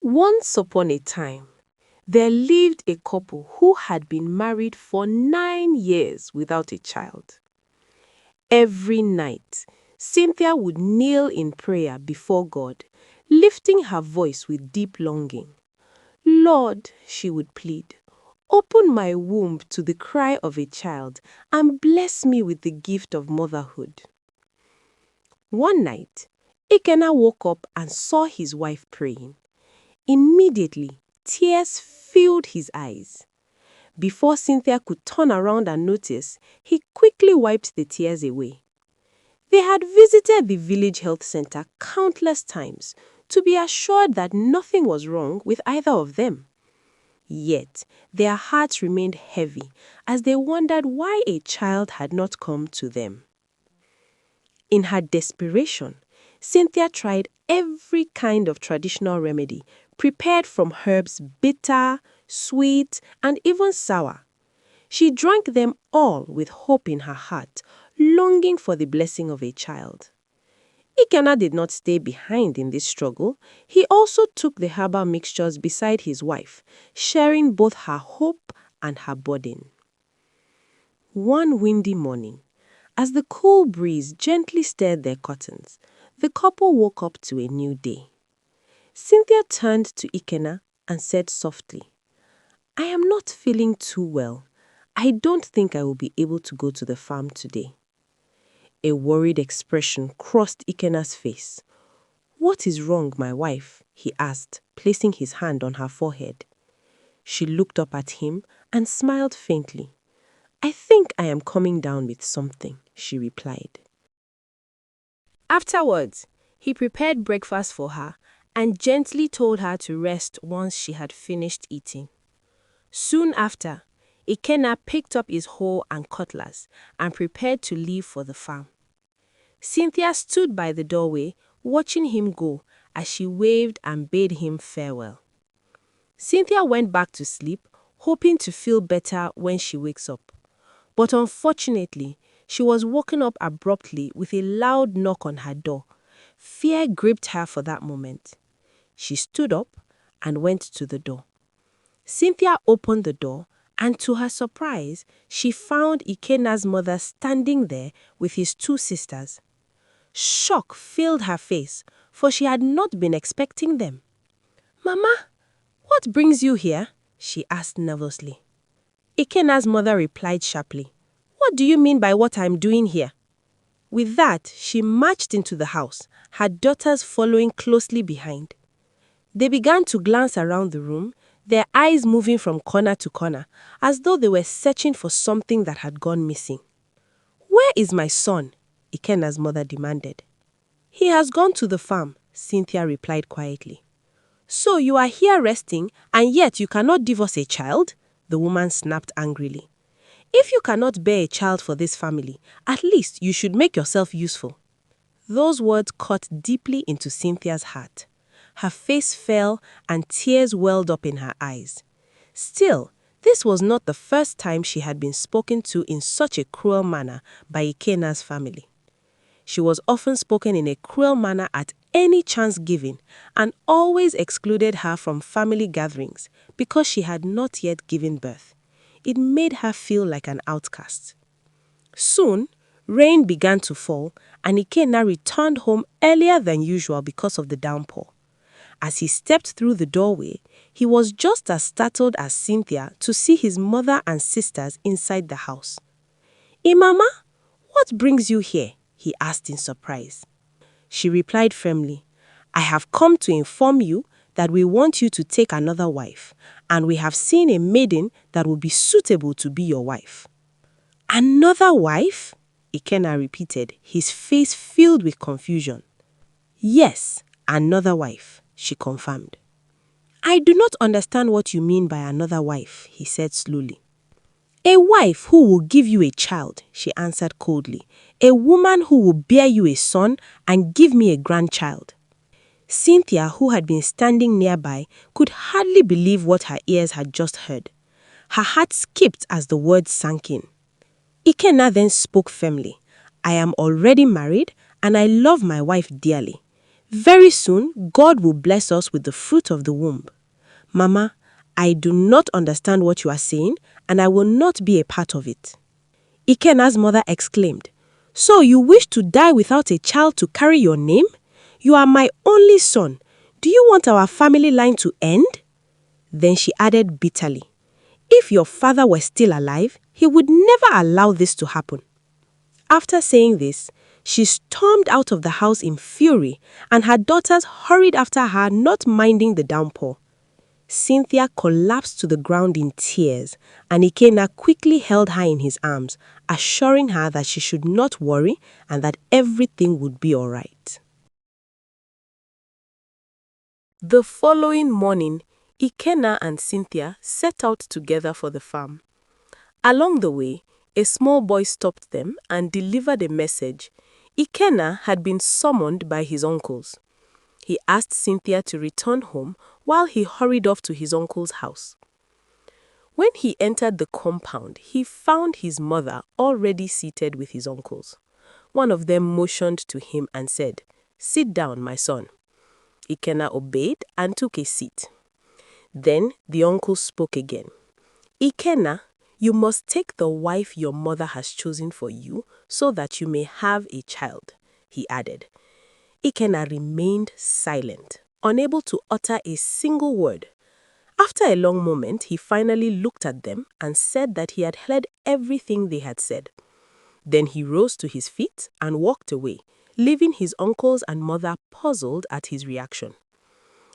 Once upon a time, there lived a couple who had been married for 9 years without a child. Every night, Cynthia would kneel in prayer before God, lifting her voice with deep longing. Lord, she would plead, open my womb to the cry of a child and bless me with the gift of motherhood. One night, Ikenna woke up and saw his wife praying. Immediately, tears filled his eyes. Before Cynthia could turn around and notice, he quickly wiped the tears away. They had visited the village health center countless times to be assured that nothing was wrong with either of them. Yet, their hearts remained heavy as they wondered why a child had not come to them. In her desperation, Cynthia tried every kind of traditional remedy prepared from herbs bitter, sweet, and even sour. She drank them all with hope in her heart, longing for the blessing of a child. Ikenna did not stay behind in this struggle. He also took the herbal mixtures beside his wife, sharing both her hope and her burden. One windy morning, as the cool breeze gently stirred their curtains, the couple woke up to a new day. Cynthia turned to Ikenna and said softly, I am not feeling too well. I don't think I will be able to go to the farm today. A worried expression crossed Ikenna's face. What is wrong, my wife? He asked, placing his hand on her forehead. She looked up at him and smiled faintly. I think I am coming down with something, she replied. Afterwards, he prepared breakfast for her and gently told her to rest once she had finished eating. Soon after, Ikenna picked up his hoe and cutlass and prepared to leave for the farm. Cynthia stood by the doorway, watching him go as she waved and bade him farewell. Cynthia went back to sleep, hoping to feel better when she wakes up. But unfortunately, she was woken up abruptly with a loud knock on her door. Fear gripped her for that moment. She stood up and went to the door. Cynthia opened the door, and to her surprise, she found Ikenna's mother standing there with his two sisters. Shock filled her face, for she had not been expecting them. Mama, what brings you here? She asked nervously. Ikenna's mother replied sharply, What do you mean by what I'm doing here? With that, she marched into the house, her daughters following closely behind. They began to glance around the room, their eyes moving from corner to corner, as though they were searching for something that had gone missing. Where is my son? Ikenna's mother demanded. He has gone to the farm, Cynthia replied quietly. So you are here resting, and yet you cannot give us a child? The woman snapped angrily. If you cannot bear a child for this family, at least you should make yourself useful. Those words cut deeply into Cynthia's heart. Her face fell and tears welled up in her eyes. Still, this was not the first time she had been spoken to in such a cruel manner by Ikenna's family. She was often spoken in a cruel manner at any chance given and always excluded her from family gatherings because she had not yet given birth. It made her feel like an outcast. Soon, rain began to fall and Ikenna returned home earlier than usual because of the downpour. As he stepped through the doorway, he was just as startled as Cynthia to see his mother and sisters inside the house. Mama, what brings you here? He asked in surprise. She replied firmly, I have come to inform you that we want you to take another wife, and we have seen a maiden that will be suitable to be your wife. Another wife? Ikenna repeated, his face filled with confusion. Yes, another wife, she confirmed. I do not understand what you mean by another wife, he said slowly. A wife who will give you a child, she answered coldly. A woman who will bear you a son and give me a grandchild. Cynthia, who had been standing nearby, could hardly believe what her ears had just heard. Her heart skipped as the words sank in. Ikenna then spoke firmly. I am already married and I love my wife dearly. Very soon, God will bless us with the fruit of the womb. Mama, I do not understand what you are saying, and I will not be a part of it. Ikenna's mother exclaimed, So you wish to die without a child to carry your name? You are my only son. Do you want our family line to end? Then she added bitterly, If your father were still alive, he would never allow this to happen. After saying this, she stormed out of the house in fury, and her daughters hurried after her, not minding the downpour. Cynthia collapsed to the ground in tears, and Ikenna quickly held her in his arms, assuring her that she should not worry and that everything would be all right. The following morning, Ikenna and Cynthia set out together for the farm. Along the way, a small boy stopped them and delivered a message. Ikenna had been summoned by his uncles. He asked Cynthia to return home while he hurried off to his uncle's house. When he entered the compound, he found his mother already seated with his uncles. One of them motioned to him and said, Sit down, my son. Ikenna obeyed and took a seat. Then the uncle spoke again. Ikenna, you must take the wife your mother has chosen for you so that you may have a child, he added. Ikenna remained silent, unable to utter a single word. After a long moment, he finally looked at them and said that he had heard everything they had said. Then he rose to his feet and walked away, leaving his uncles and mother puzzled at his reaction.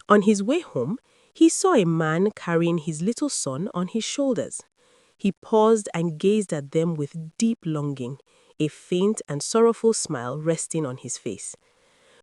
On his way home, he saw a man carrying his little son on his shoulders. He paused and gazed at them with deep longing, a faint and sorrowful smile resting on his face.